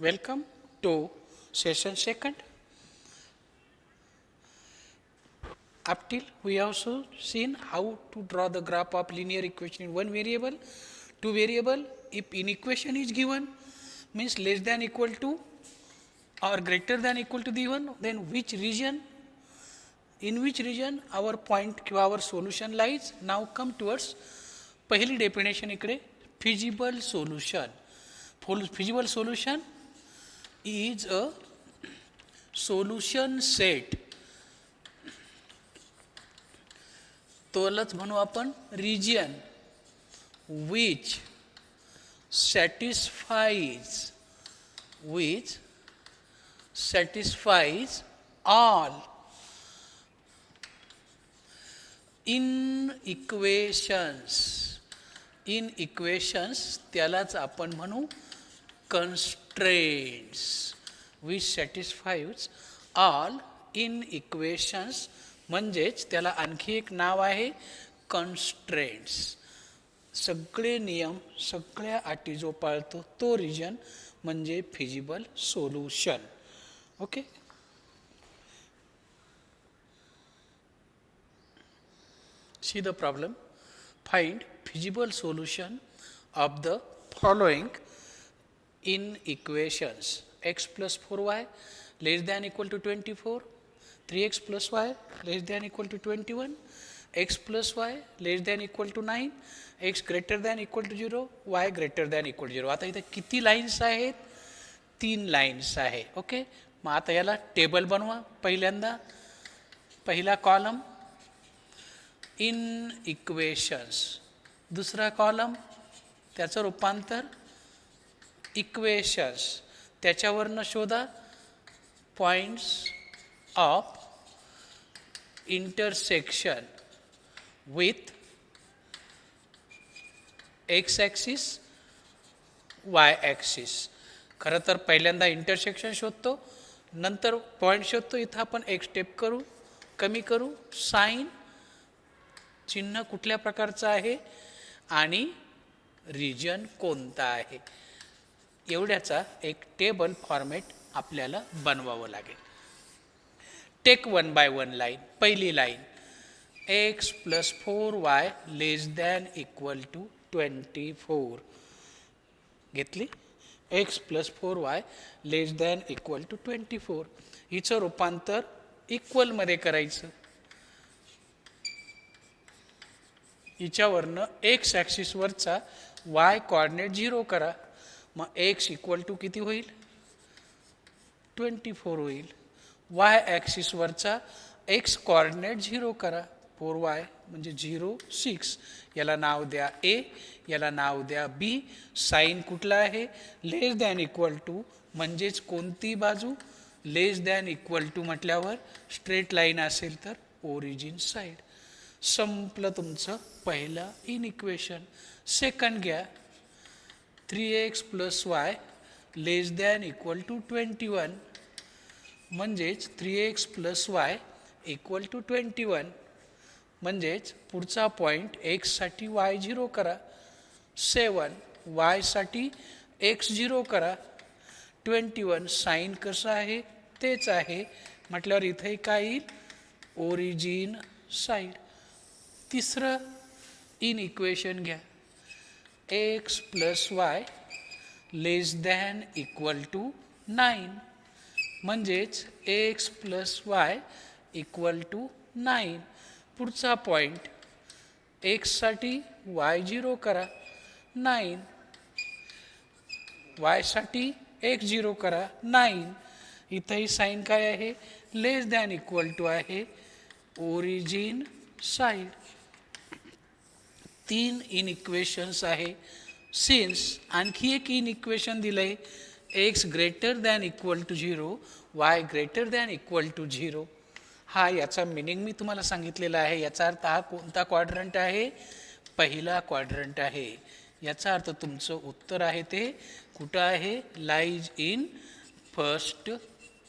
Welcome to session second. Up till we have also seen how to draw the graph of linear equation in one variable, two variable. If in equation is given, means less than equal to or greater than equal to the one, then which region, in which region our point किंवा our solution lies. Now come towards पहिली definition इकडे feasible solution. Feasible solution is a solution set, तोलच म्हणू आपण region which satisfies all equations त्यालाच आपण म्हणू constraints, which satisfies all in equations, म्हणजेच त्याला आणखी एक नाव आहे constraints. सगळे नियम सगळ्या अटी जो पाळतो तो रिजन म्हणजे feasible solution. Okay, see the problem. Find feasible solution of the following in equations: x plus 4y less than equal to 24, 3x plus y less than equal to 21, x plus y less than equal to 9, x greater than equal to 0, y greater than equal to 0. आता इथे किती lines आहेत? 3 lines आहे. Okay, मग आता याला table बनवा. पहिल्यांदा पहिला कॉलम इन इक्वेशन्स, दुसरा कॉलम त्याचं रूपांतर इक्वेशन्स, त्याच्यावरनं शोधा points of intersection with x axis Y axis. खरं तर पहिल्यांदा इंटरसेक्शन शोधतो, नंतर पॉईंट शोधतो. इथं आपण एक स्टेप करू, कमी करू. साइन चिन्ह कुठल्या प्रकारचं आहे आणि रिजन कोणता आहे, एवढ्याचा एक टेबल फॉर्मॅट आपल्याला बनवावं लागेल. Take 1 by 1 line. पहिली line x plus 4y less than equal to 24 घेतली. x plus 4y less than equal to 24. हिचं रूपांतर इक्वलमध्ये करायचं. हिच्यावरनं एक्स ॲक्सिसवरचा वाय कॉर्डिनेट 0 करा. मग एक्स इक्वल टू किती होईल? 24 होईल. वाय ॲक्सिसवरचा एक्स कॉर्डिनेट 0 करा. 4y म्हणजे 0, 6. याला नाव द्या ए, याला नाव द्या बी. साईन कुठला आहे? लेस दॅन इक्वल टू, म्हणजेच कोणती बाजू? लेस दॅन इक्वल टू म्हटल्यावर स्ट्रेट लाईन असेल तर ओरिजिन साईड. संपलं तुमचं पहिलं इन इक्वेशन. सेकंड घ्या. 3x plus Y less than equal to 21, म्हणजेच 3x plus Y equal to 21. म्हणजेच पुढचा पॉईंट एक्ससाठी वाय 0 करा. 7 वायसाठी एक्स 0 करा. 21 साईन कसं आहे? तेच आहे म्हटल्यावर इथे काय येईल? Origin side. तिसरं इन इक्वेशन घ्या. X plus Y less than equal to 9, म्हणजेच X plus Y equal to 9. पुढचा पॉईंट एक्ससाठी वाय 0 करा. 9 वायसाठी एक्स 0 करा. 9. इथंही साईन काय आहे? लेस दॅन इक्वल टू आहे. Origin side. 3 इन इक्वेशन्स आहे. सिन्स आणखी एक इन इक्वेशन दिलंय, X greater than equal to 0, Y greater than equal to 0. हा याचा मिनिंग मी तुम्हाला सांगितलेला आहे. याचा अर्थ हा कोणता क्वाड्रंट आहे? पहिला क्वाड्रंट आहे. याचा अर्थ तुमचं उत्तर आहे ते कुठं आहे? लाईज इन फर्स्ट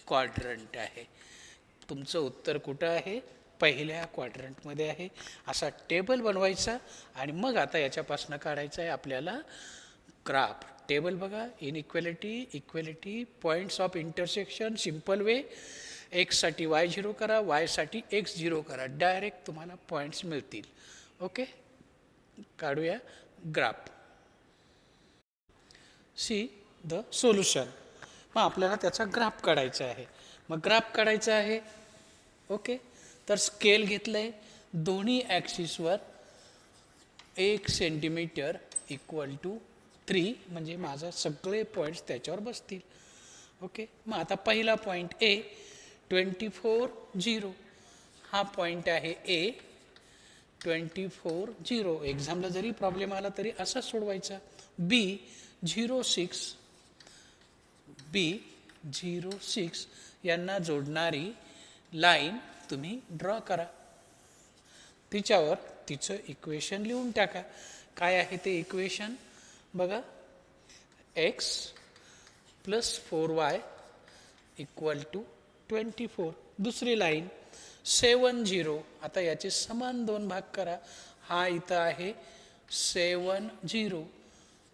क्वाड्रंट आहे. तुमचं उत्तर कुठं आहे? पहिल्या क्वाड्रंटमध्ये आहे. असा टेबल बनवायचा आणि मग आता याच्यापासून काढायचा आहे आपल्याला ग्राफ. टेबल बघा, inequality, equality, points of intersection, simple way. एक्ससाठी y0 करा, वायसाठी x0 करा, डायरेक्ट तुम्हाला पॉईंट्स मिळतील. ओके, काढूया ग्राफ. See the solution. मग आपल्याला त्याचा ग्राफ काढायचा आहे. मग ग्राफ काढायचा आहे. ओके, तर स्केल घेतलंय, दोन्ही ॲक्सिसवर 1 सेंटीमीटर इक्वल टू 3, म्हणजे माझा सगळे पॉईंट्स त्याच्यावर बसतील. ओके, मग आता पहिला पॉईंट ए 24 0, हा पॉईंट आहे ए 24 0. एक्झामला जरी प्रॉब्लेम आला तरी असा सोडवायचा. बी 06, बी 06 यांना जोडणारी लाईन तुम्ही ड्रॉ करा. तिच्यावर तिचं इक्वेशन लिहून टाका. काय आहे ते इक्वेशन बघा. x + 4y = 24. दुसरी लाईन 7 0. आता याचे समान 2 भाग करा. हा इथं आहे 7 0.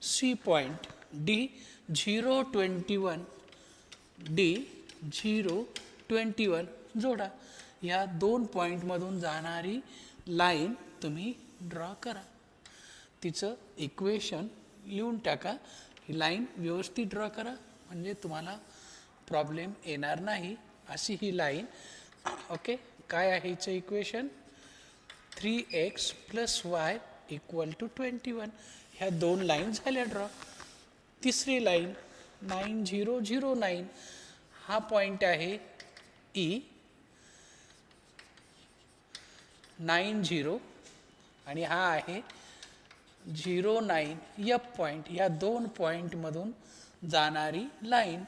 सी पॉईंट डी 0 21, डी 0 21 जोडा. या 2 पॉईंटमधून जाणारी लाईन तुम्ही ड्रॉ करा. तिचं इक्वेशन लिहून टाका. ही लाईन व्यवस्थित ड्रॉ करा, म्हणजे तुम्हाला प्रॉब्लेम येणार नाही. अशी ही लाईन. ओके, काय आहे हिचं इक्वेशन. 3x + y = 21. ह्या 2 लाईन झाल्या ड्रॉ. तिसरी लाईन 9 0 0 9, हा पॉईंट आहे ई 9 0, आणि हा आहे 0 9 एफ पॉईंट. या 2 पॉईंटमधून जाणारी लाईन,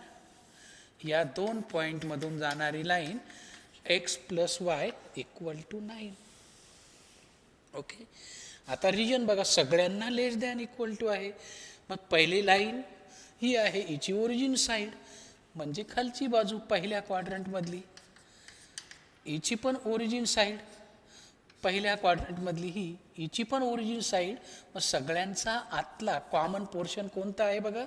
या 2 पॉईंटमधून जाणारी लाईन x + y = 9. ओके, आता रिजन बघा, सगळ्यांना लेस दॅन इक्वल टू आहे. मग पहिली लाईन ही आहे हिची ओरिजिन साईड, म्हणजे खालची बाजू पहिल्या क्वाड्रंटमधली. हिची पण ओरिजिन साईड पहिल्या क्वाड्रंटमधली, हिची पण ओरिजिन साईड. मग सगळ्यांचा आतला कॉमन पोर्शन कोणता आहे बघा.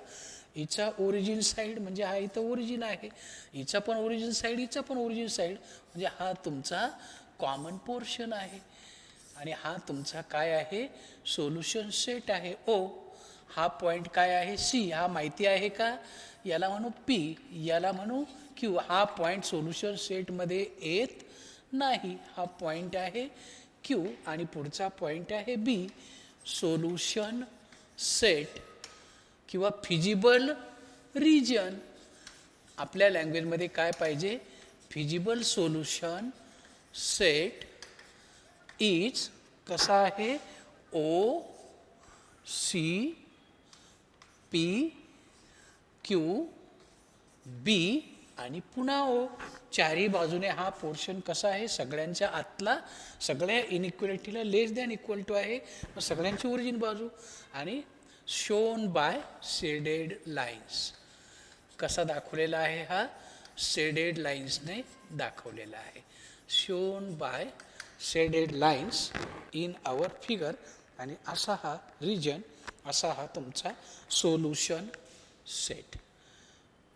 हिचा ओरिजिन साईड, म्हणजे हा इथं ओरिजिन आहे. हिचा पण ओरिजिन साईड, हिचा पण ओरिजिन साईड, म्हणजे हा तुमचा कॉमन पोर्शन आहे. आणि हा तुमचा काय आहे, सोल्युशन सेट आहे ओ. हा पॉईंट काय आहे सी, हा माहिती आहे का. याला म्हणू पी, याला म्हणू क्यू. हा पॉईंट सोल्युशन सेटमध्ये येत नाही. हा पॉईंट आहे क्यू, आणि पुढचा पॉईंट आहे बी. सोल्युशन सेट किंवा फिजिबल रिजन. आपल्या लँग्वेजमध्ये काय पाहिजे, फिजिबल सोल्युशन सेट इज कसा आहे, ओ सी पी क्यू बी आणि पुन्हा ओ. चारही बाजूने हा पोर्शन कसा आहे, सगळ्यांच्या आतला, सगळ्या इनइक्वॅलिटीला लेस दॅन इक्वल टू आहे. मग सगळ्यांची ओरिजिन बाजू, आणि शोन बाय शेडेड लाईन्स. कसा दाखवलेला आहे हा, शेडेड लाईन्सने दाखवलेला आहे. Shown by shaded lines in our figure. आणि असा हा रिजन, असा हा तुमचा सोल्युशन सेट.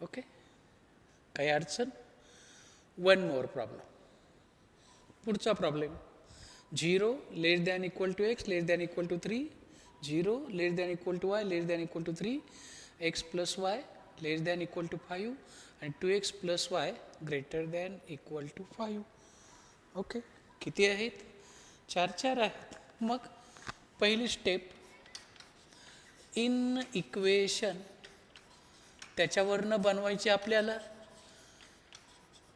ओके, काही अडचण. 1 मोर प्रॉब्लेम. पुढचा problem 0 <= x <= 3, 0 <= y <= 3, x + y <= 5, आणि 2x + y <= 5. ओके, किती आहेत, 4 आहेत. मग पहिली स्टेप, इन इक्वेशन त्याच्यावरनं बनवायचे आपल्याला.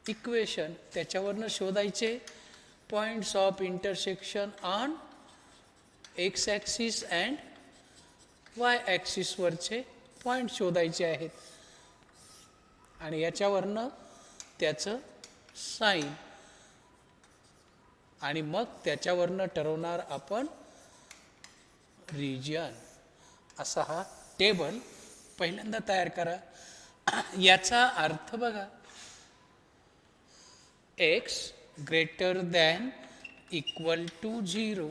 इक्वेशन त्याच्यावरनं शोधायचे points of intersection on X axis and Y ॲक्सिसवरचे पॉईंट शोधायचे आहेत. आणि याच्यावरनं त्याचं साईन, आणि मग त्याच्यावरनं ठरवणार आपण रिजन. असा हा टेबल पहिल्यांदा तयार करा. याचा अर्थ बघा, x <= 0,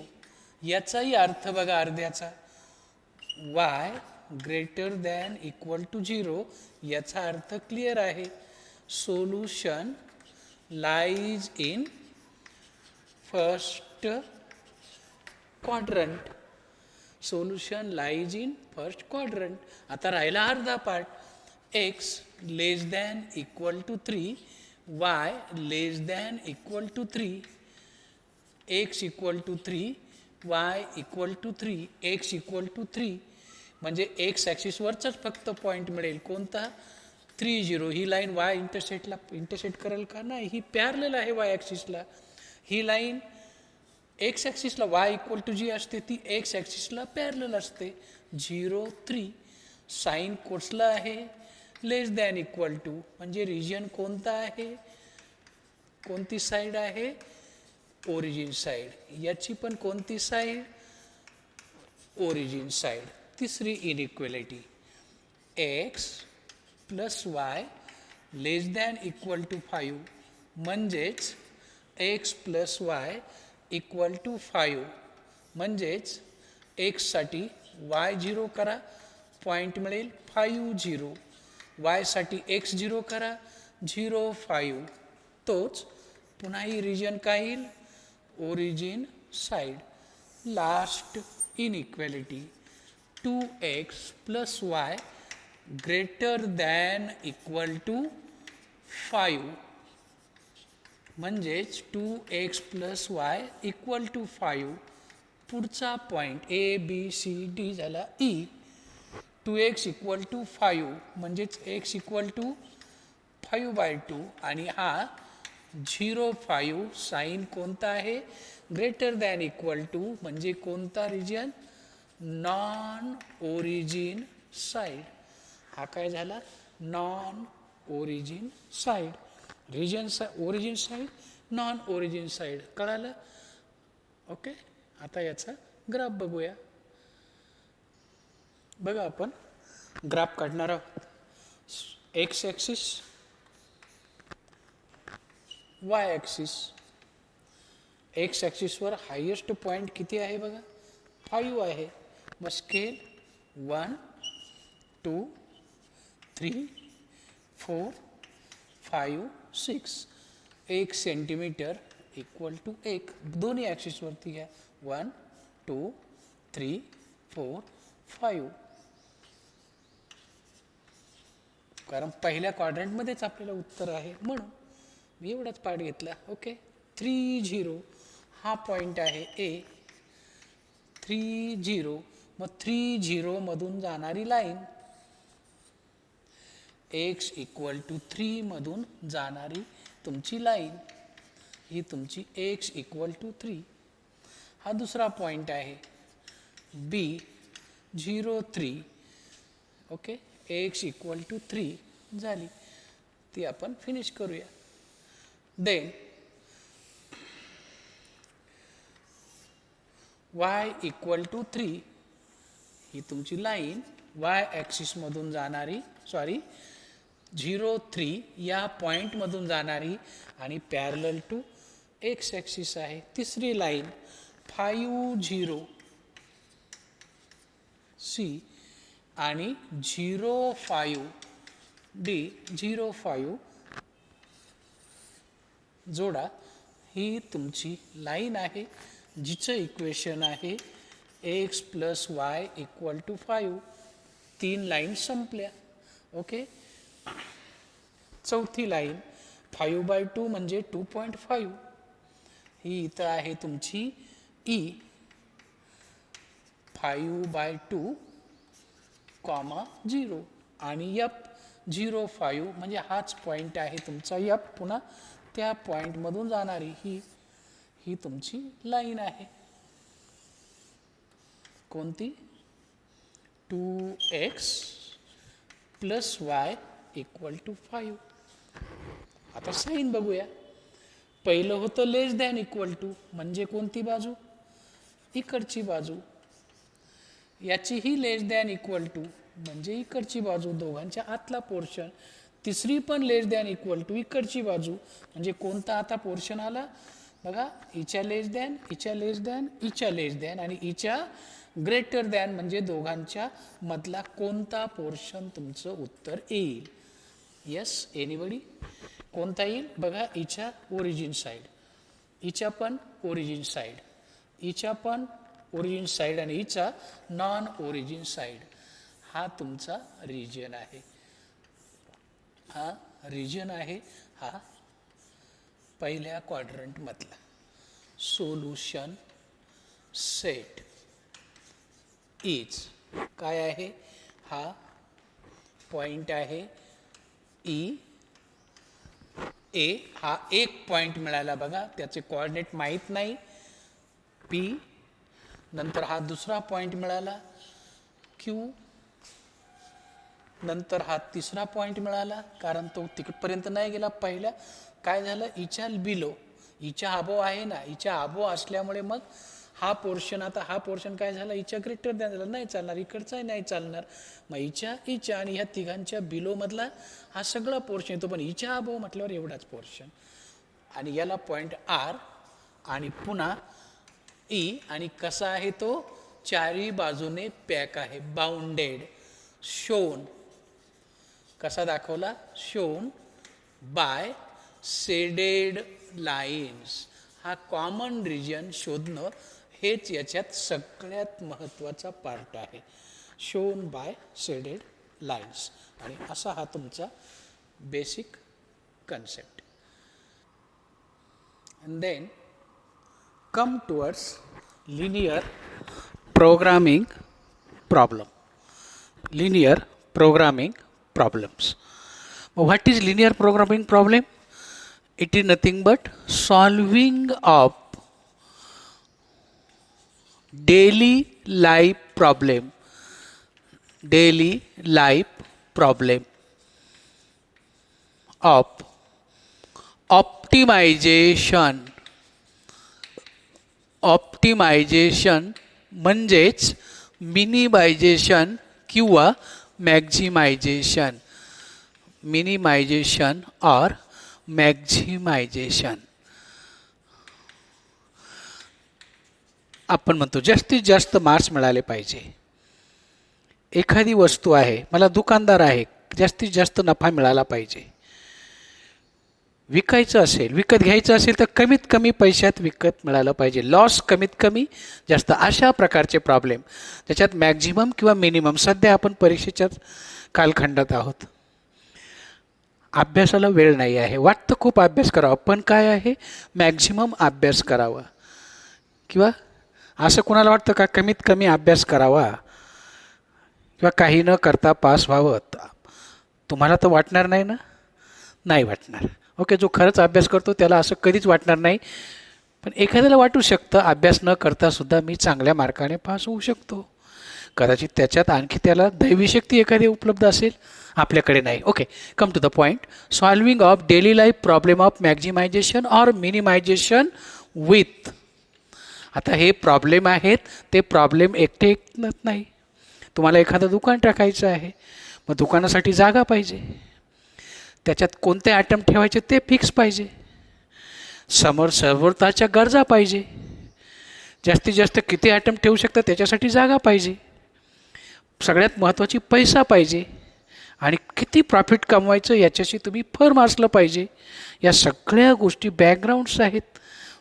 याचाही अर्थ बघा अर्ध्याचा. y greater than equal to 0, याचा अर्थ क्लिअर आहे. Solution lies in first quadrant. Solution lies in first quadrant. आता राहिला अर्धा part. X less than equal to 3, y less than equal to 3, x equal to 3, y equal to 3, x equal to 3. म्हणजे x ॲक्सिसवरचाच फक्त point मिळेल. कोणता? 3 0. ही line Y intersect करेल का? नाही, ही पॅरलल आहे वाय ॲक्सिसला. ही लाईन एक्स ॲक्सिसला वाय इक्वल टू जी असते ती एक्स ॲक्सिसला पॅरलल असते. 0 3. साईन कोसला आहे? Less than equal to. म्हणजे रिजन कोणता आहे? कोणती साईड आहे? Origin side. याची पण कोणती साईड? Origin side. तिसरी inequality, X plus Y less than equal to 5, म्हणजेच X plus Y equal to 5. म्हणजेच एक्ससाठी वाय 0 करा, पॉईंट मिळेल 5 0. वायसाठी एक्स 0 करा, 0 5. तोच पुन्हा ही रिजन काय येईल? Origin side. Last inequality, 2x plus y greater than equal to 5. म्हणजेच 2x plus Y equal to 5. पुढचा point A B C D झाला E. 2x इक्वल टू 5 म्हणजेच x इक्वल टू 5/2 आणि हा 0 5. साईन कोणता आहे? Greater than equal to. म्हणजे कोणता रिजन? Non origin side. हा काय झाला? Non origin side. Origin side, non origin side. कळालं? ओके. आता याचा ग्राफ बघूया. बघा, आपण ग्राफ काढणार आहोत. X axis, Y axis. X ॲक्सिसवर हायेस्ट पॉईंट किती आहे बघा? 5 आहे. मग स्केल 1 2 3 4 5 6. 1 centimetre equal to 1. दोन्ही ॲक्सिसवरती घ्या. 1 2 3 4 5. कारण पहिल्या क्वाड्रंटमध्येच आपल्याला उत्तर आहे म्हणून मी एवढाच पार्ट घेतला. ओके. 3 0 हा पॉईंट आहे A. 3 0. मग 3 0 मधून जाणारी लाईन, एक्स इक्वल टू 3 मधून जाणारी तुमची लाईन, ही तुमची एक्स इक्वल टू 3. हा दुसरा पॉईंट आहे B 0 3. Okay. X equal to 3 झाली. ती आपण फिनिश करूया. Then y equal to 3. ही तुमची लाईन y ॲक्सिसमधून जाणारी, 0 3 या पॉईंटमधून जाणारी आणि पॅरलल टू एक्स ॲक्सिस आहे. तिसरी लाईन 5 0 C आणि 0 5 D. 0 5 जोडा. ही तुमची लाईन आहे जिचं इक्वेशन आहे x plus Y equal to 5. 3 line संपल्या. ओके. चौथी लाईन 5/2 म्हणजे 2.5. ही इथं आहे तुमची E. 5/2 0 आणि F 0 5 म्हणजे हाच पॉईंट आहे तुमचा F. पुन्हा त्या पॉईंटमधून जाणारी ही तुमची लाईन आहे. कोणती? 2x plus Y equal to 5. आता साईन बघूया. पहिलं होतं लेस दॅन इक्वल टू, म्हणजे कोणती बाजू? इकडची बाजू. याचीही लेस दॅन इक्वल टू म्हणजे इकडची बाजू, दोघांच्या आतला पोर्शन. तिसरी पण लेस दॅन इक्वल टू, इकडची बाजू. म्हणजे कोणता आता पोर्शन आला बघा? इच्या लेस दॅन, इच्या लेस दॅन, इच्या लेस दॅन आणि इच्या ग्रेटर दॅन म्हणजे दोघांच्या मधला कोणता पोर्शन तुमचं उत्तर येईल. Yes, anybody? कोणता येईल बघा. हिच्या ओरिजिन साईड, हिच्या पण ओरिजिन साईड, हिच्या पण ओरिजिन साईड आणि हिचा नॉन ओरिजिन साईड. हा तुमचा रिजन आहे. हा रिजन आहे. हा पहिल्या क्वाड्रंट मधला सोल्युशन सेट इज काय आहे. हा पॉइंट आहे ई ए. हा एक पॉइंट मिळाला बघा, त्याचे कोऑर्डिनेट माहीत नाही पी. नंतर हा दुसरा पॉइंट मिळाला क्यू. नंतर हा तिसरा पॉइंट मिळाला, कारण तो तिकडपर्यंत नाही गेला पहिल्या. काय झालं, हिच्या बिलो, हिच्या अबो आहे ना, हिच्या अबो असल्यामुळे मग हा पोर्शन, आता हा पोर्शन काय झाला, हिच्या ग्रेटर दॅन झाला, नाही चालणार, इकडचाही नाही चालणार. मग हिच्या आणि ह्या तिघांच्या बिलो मधला हा सगळा पोर्शन येतो, पण हिच्या अबो म्हटल्यावर एवढाच पोर्शन. आणि याला पॉइंट आर आणि पुन्हा ई. आणि कसा आहे तो, चारी बाजूने पॅक आहे, बाउंडेड. शोन कसा दाखवला, शोन बाय शेडेड लाईन्स. हा कॉमन रिजन शोधणं हेच याच्यात सगळ्यात महत्त्वाचा पार्ट आहे. Shown by shaded lines. आणि असा हा तुमचा basic concept. And then come towards linear programming problem. Linear programming problems. What is linear programming problem? It is nothing but solving of daily life problem. Daily life problem of optimization. Optimization म्हणजेच minimisation किंवा मॅक्झिमायझेशन. Minimisation और मॅक्झिमायझेशन. आपण म्हणतो जास्तीत जास्त marks मिळाले पाहिजे. एखादी वस्तू आहे, मला दुकानदार आहे, जास्तीत जास्त नफा मिळाला पाहिजे. विकायचं असेल, विकत घ्यायचं असेल तर कमीत कमी पैशात विकत मिळालं पाहिजे, लॉस कमीत कमी जास्त. अशा प्रकारचे प्रॉब्लेम त्याच्यात मॅक्झिमम किंवा मिनिमम. सध्या आपण परीक्षेच्या कालखंडात आहोत, अभ्यासाला वेळ नाही आहे, वाटतं खूप अभ्यास करावा, पण काय आहे, मॅक्झिमम अभ्यास करावा. किंवा असं कोणाला वाटतं का कमीत कमी अभ्यास करावा किंवा काही न करता पास व्हावं? तुम्हाला तर वाटणार नाही ना? नाही वाटणार. ओके, जो खरंच अभ्यास करतो त्याला असं कधीच वाटणार नाही. पण एखाद्याला वाटू शकतं अभ्यास न करता सुद्धा मी चांगल्या मार्काने पास होऊ शकतो. कदाचित त्याच्यात आणखी त्याला दैवीशक्ती एखादी उपलब्ध असेल, आपल्याकडे नाही. Okay, come to the point. Solving of daily life problem of maximization or minimization with. आता हे प्रॉब्लेम आहेत, ते प्रॉब्लेम एकटे नाही. तुम्हाला एखादं दुकान टाकायचं आहे, मग दुकानासाठी जागा पाहिजे, त्याच्यात कोणते आयटम ठेवायचे ते फिक्स पाहिजे, समोरताच्या गरजा पाहिजे, जास्तीत जास्त किती आयटम ठेवू शकता त्याच्यासाठी जागा पाहिजे, सगळ्यात महत्त्वाची पैसा पाहिजे, आणि किती प्रॉफिट कमवायचं याच्याशी तुम्ही फर्म असलं पाहिजे. या सगळ्या गोष्टी बॅकग्राऊंड्स आहेत.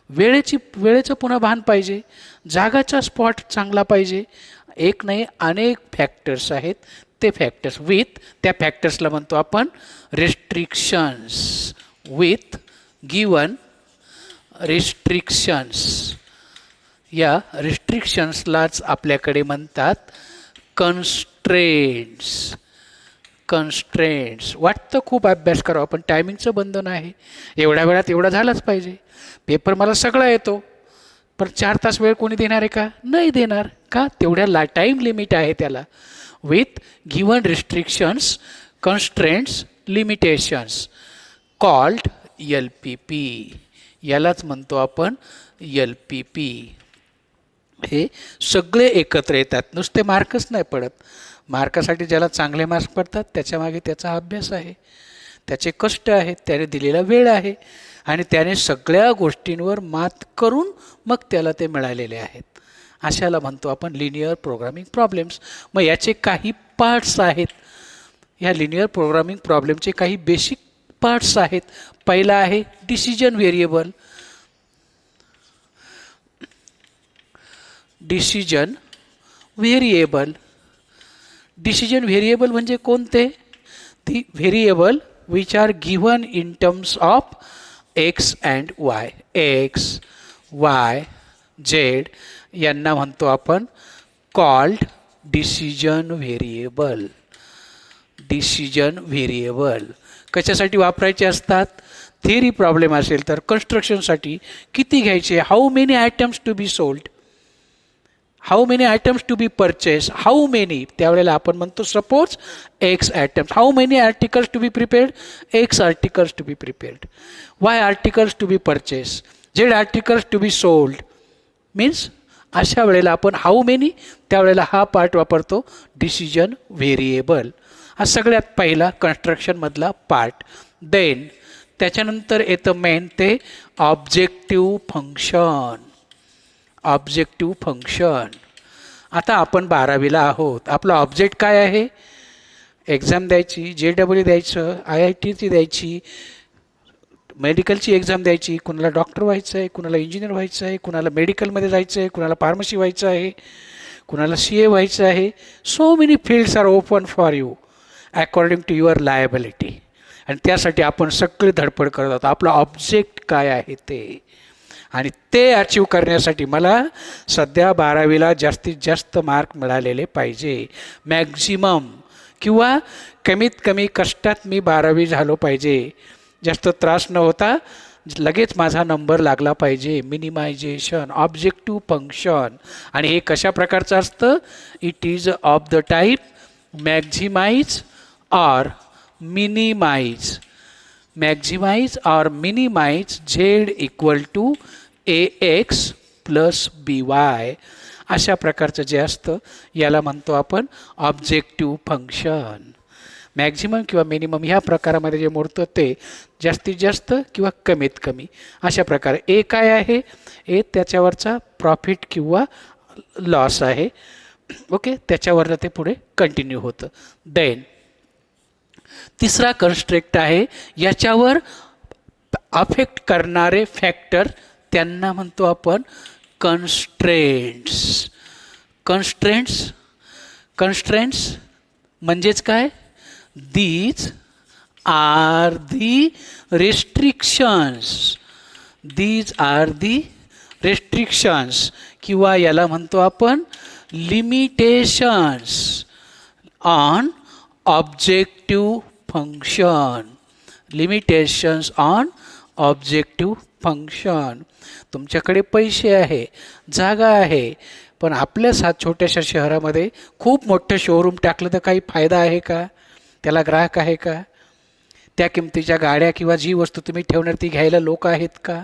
वेळेचं पुन्हा भान पाहिजे, जागाचा स्पॉट चांगला पाहिजे. एक नाही अनेक फॅक्टर्स आहेत. ते फॅक्टर्स विथ, त्या फॅक्टर्सला म्हणतो आपण रिस्ट्रिक्शन्स. With given restrictions. या रिस्ट्रिक्शन्सलाच आपल्याकडे म्हणतात कन्स्ट्रेंट्स. कन्स्ट्रेंट्स. वाटतं खूप अभ्यास करावा, पण टायमिंगचं बंधन आहे, एवढ्या वेळात एवढा झालाच पाहिजे. पेपर मला सगळा येतो, पण 4 तास वेळ कोणी देणार आहे का? नाही देणार. का? तेवढ्या टाईम लिमिट आहे त्याला. With given restrictions, constraints, limitations called LPP. यालाच म्हणतो आपण LPP. हे सगळे एकत्र येतात, नुसते मार्कच नाही पडत. मार्कासाठी ज्याला चांगले मार्क्स पडतात त्याच्यामागे त्याचा अभ्यास आहे, त्याचे कष्ट आहेत, त्याने दिलेला वेळ आहे, आणि त्याने सगळ्या गोष्टींवर मात करून मग त्याला ते मिळालेले आहेत. अशाला म्हणतो आपण लिनियर प्रोग्रामिंग प्रॉब्लेम्स. मग याचे काही पार्ट्स आहेत. या लिनियर प्रोग्रामिंग प्रॉब्लेमचे काही बेसिक पार्ट्स आहेत. पहिला आहे decision variable. Decision variable. Decision variable म्हणजे कोणते? The variable which are given in terms of X and Y. X, Y, Z यांना म्हणतो आपण called decision variable. Decision variable कशासाठी वापरायचे असतात? थिअरी प्रॉब्लेम असेल तर कन्स्ट्रक्शनसाठी किती घ्यायचे, how many items to be sold, how many items to be purchase, how many त्यावेळेला आपण म्हणतो suppose x items. How many articles to be prepared, x articles to be prepared. Y articles to be purchase, z articles to be sold. Means अशा वेळेला आपण how many त्यावेळेला हा part वापरतो decision variable. हा सगळ्यात पहिला कन्स्ट्रक्शनमधला पार्ट. देन त्याच्यानंतर येतं मेन ते ऑब्जेक्टिव्ह फंक्शन. Objective function. आता आपण 12वीला आहोत. आपला ऑब्जेक्ट काय आहे? एक्झाम द्यायची, JEE द्यायचं, IITची द्यायची, मेडिकलची एक्झाम द्यायची. कुणाला डॉक्टर व्हायचं आहे, कुणाला इंजिनियर व्हायचं आहे, कुणाला मेडिकलमध्ये जायचं आहे, कुणाला फार्मसी व्हायचं आहे, कुणाला CA व्हायचं आहे. So many fields are open for you according to your liability. आणि त्यासाठी आपण सगळे धडपड करत आहोत. आपला ऑब्जेक्ट काय आहे ते, आणि ते अचीव करण्यासाठी मला सध्या 12वीला जास्तीत जास्त मार्क मिळालेले पाहिजे. मॅक्झिमम किंवा कमीत कमी कष्टात मी 12वी झालो पाहिजे. जास्त त्रास न होता लगेच माझा नंबर लागला पाहिजे. Minimization objective function. आणि हे कशा प्रकारचं असतं? It is of the type maximize or minimize. Maximize or minimize z equal to AX plus BY. अशा प्रकारचं जे असतं याला म्हणतो आपण ऑब्जेक्टिव्ह फंक्शन. मॅक्झिमम किंवा मिनिमम ह्या प्रकारामध्ये जे मोडतं ते जास्तीत जास्त किंवा कमीत कमी अशा प्रकारे. ए काय आहे? ए त्याच्यावरचा प्रॉफिट किंवा लॉस आहे. ओके, त्याच्यावरनं ते पुढे कंटिन्यू होतं. देन तिसरा कन्स्ट्रेक्ट आहे. याच्यावर अफेक्ट करणारे फॅक्टर त्यांना म्हणतो आपण कन्स्ट्रेंट्स. कन्स्ट्रेंट्स. कन्स्ट्रेंट्स म्हणजेच काय? These are the restrictions. These are the restrictions किंवा याला म्हणतो आपण limitations on objective function. Limitations on objective function. तुमच्याकडे पैसे आहे, जागा आहे, पण आपल्या छोट्याशा शहरामध्ये खूप मोठं शोरूम टाकलं तर काही फायदा आहे का? त्याला ग्राहक आहे का? त्या किमतीच्या गाड्या किंवा जी वस्तू तुम्ही ठेवणार ती घ्यायला लोक आहेत का?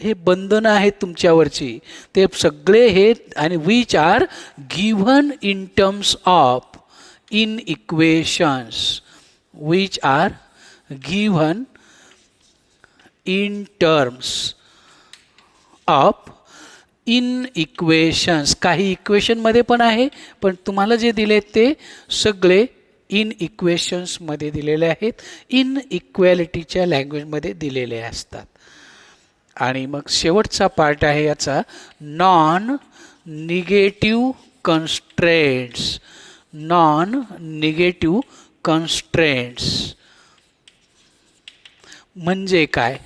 हे बंधनं आहेत तुमच्यावरची. ते सगळे हे आणि which are given in terms of in equations. Which are given in terms of in equations. काही इक्वेशनमध्ये पण आहे, पण तुम्हाला जे दिले ते सगळे इन इक्वेशन्समध्ये दिलेले आहेत. इन इक्वॅलिटीच्या लँग्वेजमध्ये दिलेले असतात. आणि मग शेवटचा पार्ट आहे याचा non negative constraints. Non negative constraints म्हणजे काय?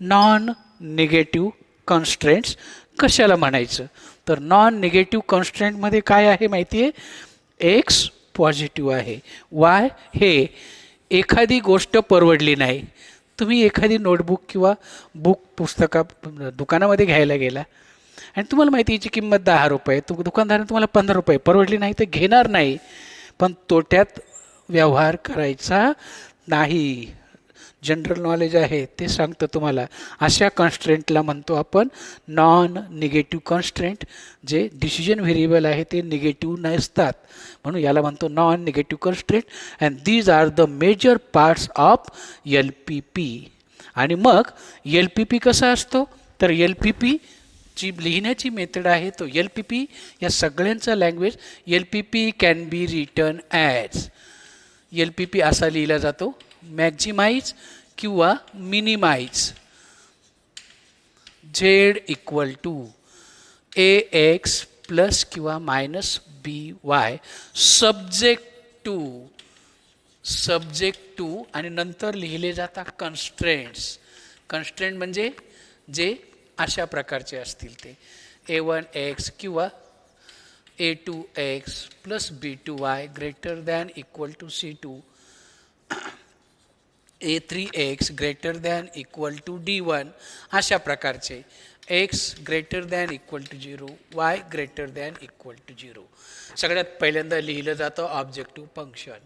नॉन निगेटिव्ह कन्स्ट्रेंट्स कशाला म्हणायचं? तर नॉन निगेटिव्ह कन्स्ट्रेंटमध्ये काय आहे माहिती आहे? एक्स पॉझिटिव्ह आहे, वाय हे एखादी गोष्ट परवडली नाही. तुम्ही एखादी नोटबुक किंवा पुस्तका दुकानामध्ये घ्यायला गेला आणि तुम्हाला माहिती याची किंमत 10 रुपये, दुकानदाराने तुम्हाला 15 रुपये, परवडली नाही तर घेणार नाही. पण तोट्यात व्यवहार करायचा नाही. जनरल नॉलेज आहे ते सांगतं तुम्हाला. अशा कन्स्ट्रेंटला म्हणतो आपण नॉन निगेटिव्ह कन्स्ट्रेंट. जे डिसिजन व्हेरिएबल आहे ते निगेटिव्ह नसतात, म्हणून याला म्हणतो non negative constraint. And these are the major parts of LPP. आणि मग LPP कसा असतो? तर LPP जी लिहिण्याची मेथड आहे तो LPP. या सगळ्यांचा language LPP can be written as. LPP असा लिहिला जातो, मॅक्झिमाइज किंवा minimize. Z equal to AX plus किंवा मायनस BY सब्जेक्ट टू आणि नंतर लिहिले जातात कन्स्ट्रेंट्स. कन्स्ट्रेंट म्हणजे जे अशा प्रकारचे असतील ते A1X किंवा A2X plus B2Y greater than equal to C2, A3X greater than equal to D1 अशा प्रकारचे. X greater than equal to 0, Y greater than equal to 0. सगळ्यात पहिल्यांदा लिहिलं जातं ऑब्जेक्टिव्ह फंक्शन,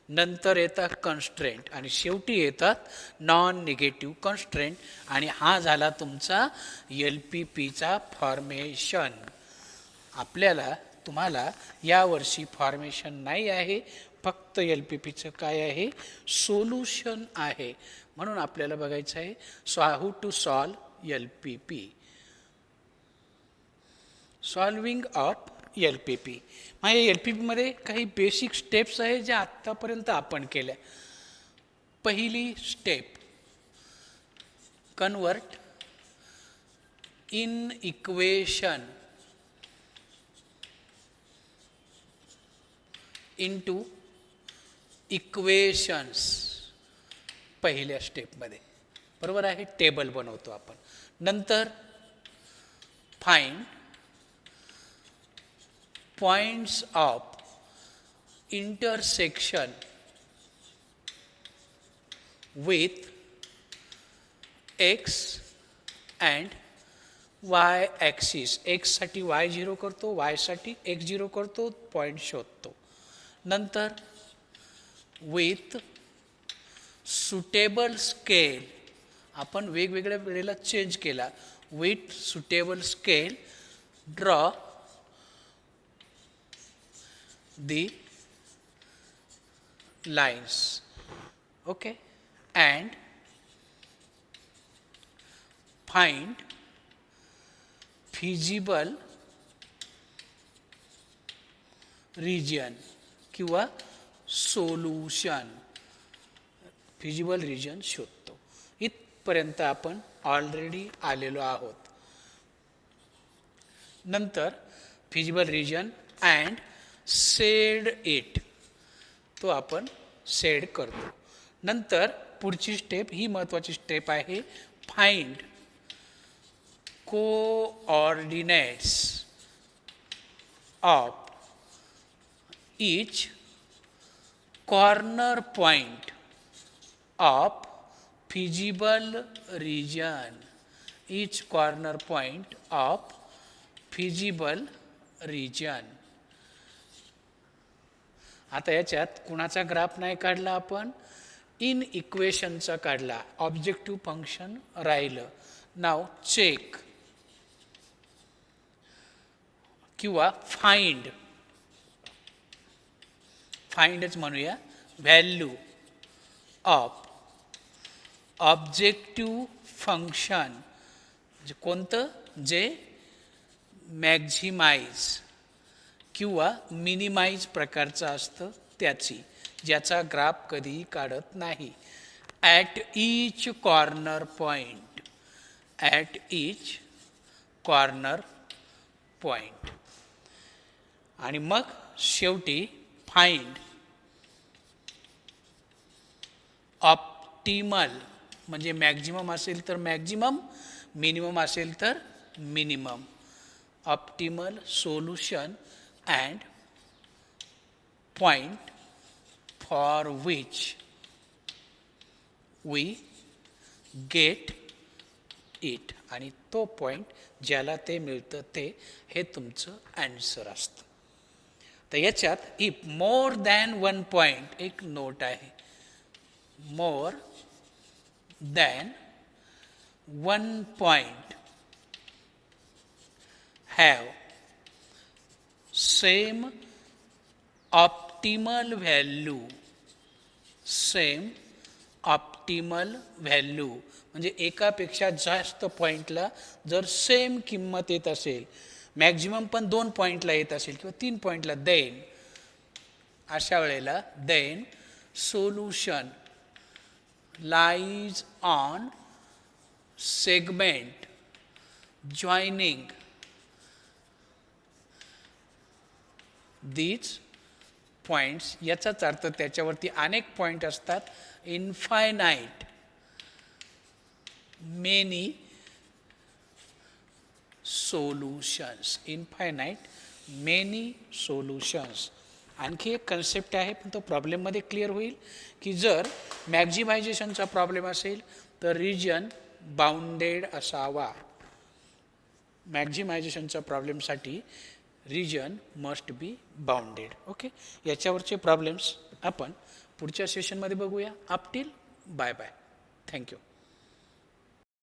नंतर येतात कन्स्ट्रेंट आणि शेवटी येतात नॉन निगेटिव्ह कन्स्ट्रेंट. आणि हा झाला तुमचा LPPचा फॉर्मेशन. तुम्हाला यावर्षी फॉर्मेशन नाही आहे, फक्त LPPचं काय आहे, सोल्युशन आहे. म्हणून आपल्याला बघायचं आहे how to solve LPP. Solving of LPP. माझ्या LPPमध्ये काही बेसिक स्टेप्स आहे ज्या आत्तापर्यंत आपण केल्या. पहिली step, convert in equation into equations. पहिल्या स्टेपमध्ये बरोबर आहे, टेबल बनवतो आपण. नंतर find points of intersection with X and Y axis. Xसाठी Y0 करतो, Yसाठी X0 करतो, पॉईंट शोधतो. नंतर विथ सुटेबल स्केल, आपण वेगवेगळ्या वेळेला चेंज केला. With suitable scale draw the lines. Okay, and find feasible region किंवा सोल्युशन. फिजिबल रिजन शोधतो. इथपर्यंत आपण ऑलरेडी आलेलो आहोत. नंतर feasible region and shade it, तो आपण सेड करतो. नंतर पुढची स्टेप, ही महत्त्वाची स्टेप आहे, find coordinates of each corner point of feasible region. Each corner point of feasible region. आता याच्यात कुणाचा ग्राफ नाही काढला आपण, इन इक्वेशनचा काढला, ऑब्जेक्टिव्ह फंक्शन राहिलं. नाव चेक किंवा फाइंडच म्हणूया, व्हॅल्यू ऑफ ऑब्जेक्टिव्ह फंक्शन. म्हणजे कोणतं, जे मॅक्झिमाइज किंवा मिनिमाइज प्रकारचं असतं त्याची, ज्याचा ग्राफ कधीही काढत नाही. At each corner point, at each corner point. आणि मग शेवटी फाइंड ऑप्टिमल, म्हणजे मॅक्झिमम असेल तर मॅक्झिमम, मिनिमम असेल तर minimum. Optimal solution and point for which we get it. आणि तो पॉईंट ज्याला ते मिळतं ते, हे तुमचं ॲन्सर असतं. तर याच्यात if more than one point, एक नोट आहे, more than one point have same optimal value, same optimal value म्हणजे एकापेक्षा जास्त पॉईंटला जर सेम किंमत येत असेल, मॅक्झिमम पण 2 पॉईंटला येत असेल किंवा 3 पॉईंटला, देन अशा वेळेला then solution lies on segment joining these points. याचाच अर्थ त्याच्यावरती अनेक पॉईंट असतात. Infinite many solutions, infinite many solutions. आणखी एक कन्सेप्ट आहे पण तो प्रॉब्लेममध्ये क्लिअर होईल की जर मॅक्झिमायझेशनचा प्रॉब्लेम असेल तर रिजन बाउंडेड असावा. मॅक्झिमायझेशनच्या प्रॉब्लेमसाठी region must be bounded. Okay, याच्यावरचे प्रॉब्लेम्स आपण पुढच्या सेशनमध्ये बघूया. Up till bye bye. Thank you.